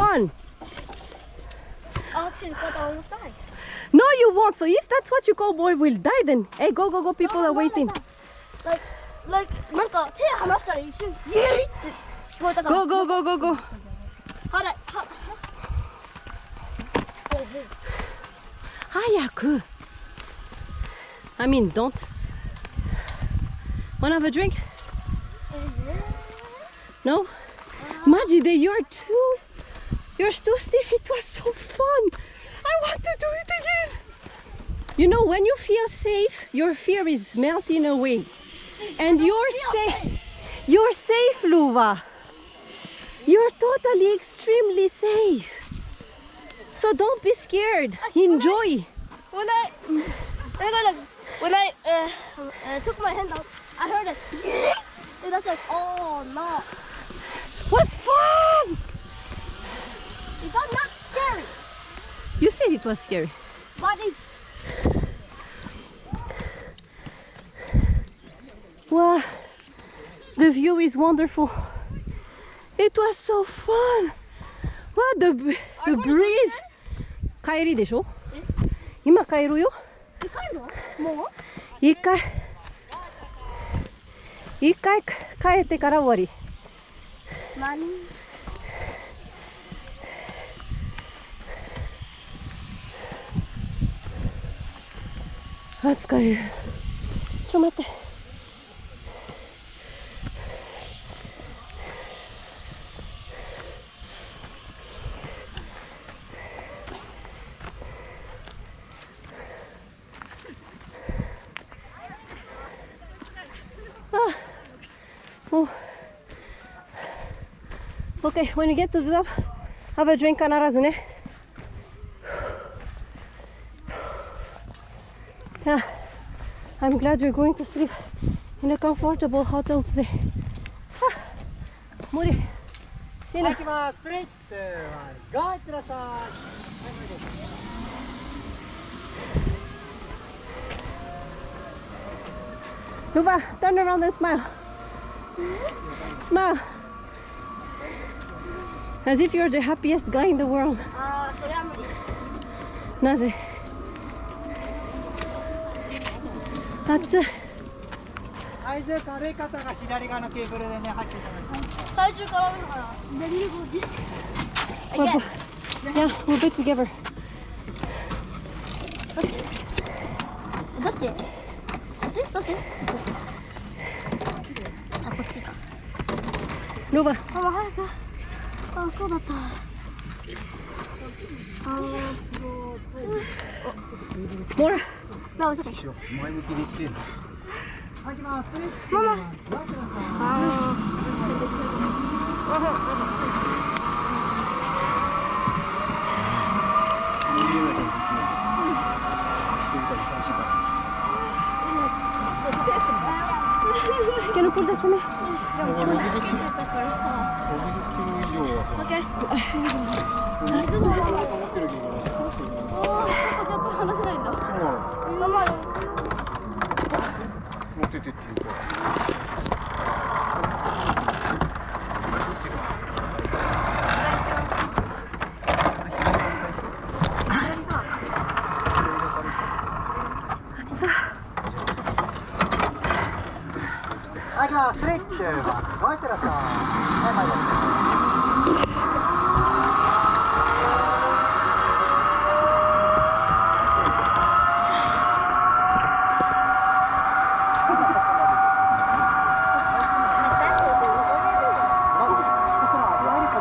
fun. I'll actually go down the side. No, you won't. So if that's what you call boy will die, then hey, go, go, go. People are waiting. Like, なんか手離したら一瞬イエーイって聞こえたから。Go, go, go, go, go. 早く. I mean, don't. Wanna have a drink? No? Majide, you're too stiff. It was so fun. I want to do it again. You know, when you feel safe, your fear is melting away. And you're safe. You're safe, Luva. You're totally, extremely safe. So don't be scared. Enjoy. When I took my hand out, I heard it. And I was like, oh no. Was fun. It was not scary. You said it was scary. But it. Wow, the view is wonderful. It was so fun. Wow, the breeze. 帰りでしょ？今帰るよ。帰るの？もう？一回帰ってから終わり。何？あ、疲れる。ちょ、待って。Oh. Okay, when you get to the top, have a drink 必ずね。Yeah, I'm glad you're going to sleep in a comfortable hotel today. 無理。いいな。行きます。ストレッチ。ごいってらっしゃい。Luva, turn around and smile. Smile. As if you're the happiest guy in the world. それは無理。なぜ？暑い。体重軽い方が左側のケーブルでね、入っていただきます。体重からだから。Then you go this. Again. Yeah, we'll be together. だって。あ、こっちか。Luva. あ、もう早く。あ、そうだった。More. No, it's okay. 前向きに来てる。行きます。ママ。Can you pull this for me? Okay. 持っててっていうか。はい、じゃあストレッチ。ごいってらっしゃい。はい、前です。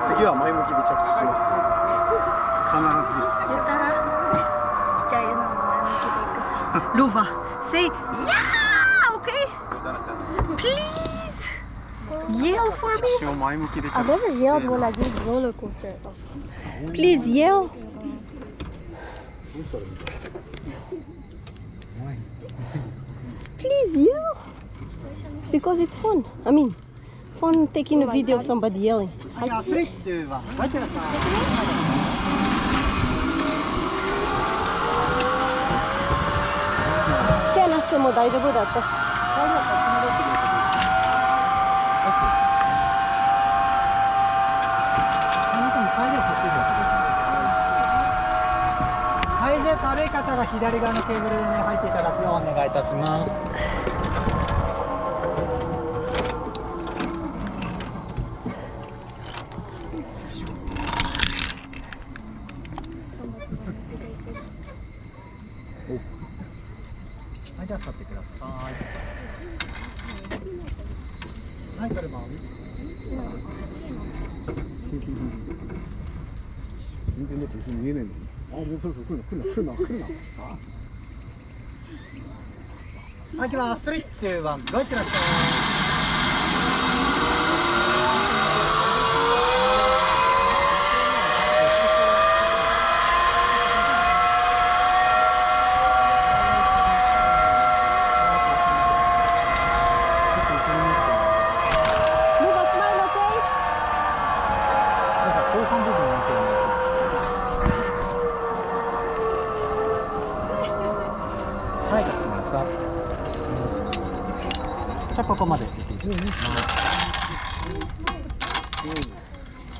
次は前向きで着地します。必ず。言ったな。じゃあ言うのも前向きでいく。Luva, say yeah, okay? Please yell for me. 私を前向きで着地 I never yelled when I did roller coaster. Please yell. Please yell. Because it's fun. I mean, fun taking a video of somebody yelling. はい、ストレッチはごいってらっしゃい。手離しても大丈夫だって。皆さんも帰りを買ってるよ。悪い方が左側のケーブルに入っていただくようお願いいたします。はい、じゃあ座ってください。はい、車を全然だって見えないのに。あ、もうそろそろ来るな。はい、行きます。3、2、1、ゴー、いってらっしゃい。後半部分になっちゃいます。はい、かしこまりました。じゃあここまで。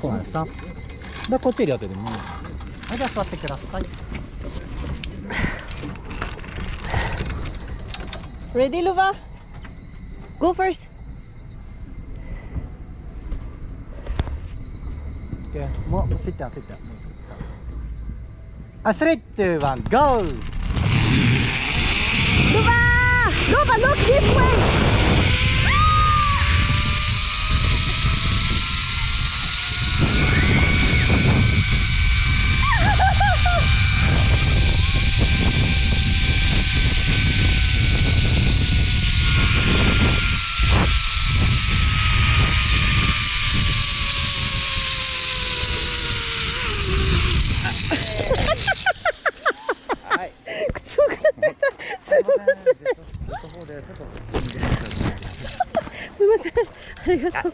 そうなんですか。ではこっちより後でも。はい、じゃあ座ってください。Ready, Luva? Go first. Okay, more sit down. あ、3、2、1、GO! Luva, look this way.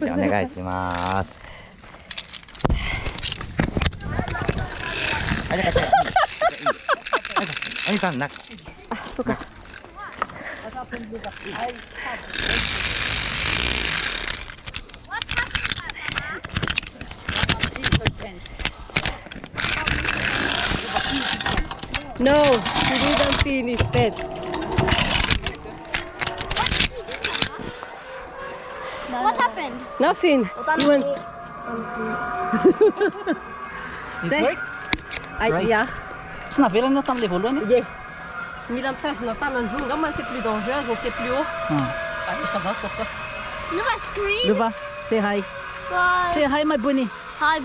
お願いします。ありがとう。ありさんな。あ、そうか。No, he didn't finish that. What happened? Nothing. You went. Say. Yeah. Så navela no tam level one. Yeah. 1000 place na tanan junga, mas c'est plus dangereux, donc c'est plus haut. Ah, ça va pourquoi? Luva, scream. Luva, say hi. Bye. Say hi my bunny. Hi.